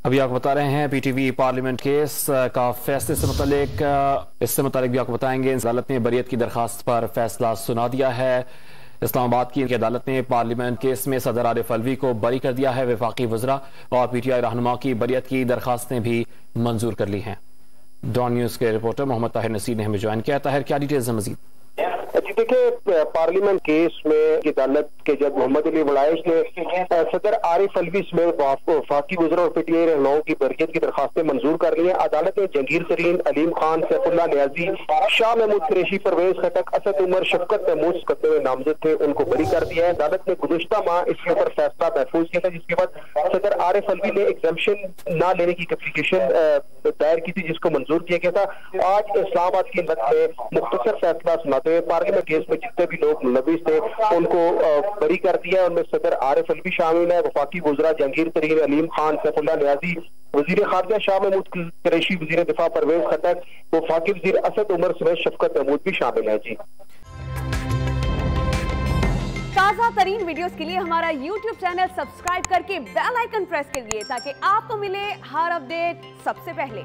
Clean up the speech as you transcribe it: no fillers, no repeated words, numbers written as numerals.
ابھی آپ کو بتا رہے ہیں P T V parliament case کا فیصلے سے متعلق بھی آپ کو بتائیں گے۔ عدالت نے بریت کی درخواست پر فیصلہ سنا دیا ہے۔ اسلام آباد کی عدالت نے پارلیمنٹ کیس میں صدر عارف الوی کو بری کر دیا ہے۔ وفاقی وزراء اور پی ٹی آئی رہنما کی بریت کی درخواستیں بھی منظور کر لی ہیں۔ ڈان نیوز کے رپورٹر محمد طاہر نصیر نے ہمیں جوائن کیا۔ طاہر، کیا ڈیٹیلز ہیں مزید؟ دیکھیں، پارلیمنٹ کیس میں عدالت کے جج محمد علی وڑائش نے صدر عارف الوی سمیت وفاقی وزراء اور پی ٹی آئی رہنماؤں کی بریت کی درخواستیں منظور کر لی ہیں۔ عدالت نے جہانگیر ترین، علیم خان، سیف اللہ نیازی، شاہ محمود قریشی، پرویز خٹک، اسد عمر، شفقت محمود مقدمے میں نامزد تھے، ان کو بری کر دیا ہے۔ عدالت نے گزشتہ ماہ اس کے اوپر فیصلہ محفوظ کیا تھا، جس کے بعد صدر عارف الوی نے ایگزمپشن نہ لینے کی اپلیکیشن دائر کی تھی، جس کو منظور کیا گیا تھا۔ آج اسلام آباد کی عدالت میں مختصر فیصلہ سناتے ہوئے پارلیمنٹ کیس میں جتنے بھی لوگ ملوث تھے ان کو بری کر دیا ہے۔ ان میں صدر عارف الوی شامل ہے، وفاقی وزراء جہانگیر ترین، علیم خان، سیف اللہ نیازی، وزیر خارجہ شاہ محمود قریشی، وزیر دفاع پرویز خٹک، وفاقی وزیر اسد عمر سمیت شفقت محمود بھی شامل ہے۔ جی، تازہ ترین ویڈیوز کے لیے ہمارا یوٹیوب چینل سبسکرائب کر کے بیل آئیکن پریس کریے تاکہ آپ کو ملے ہر اپڈیٹ سب سے پہلے۔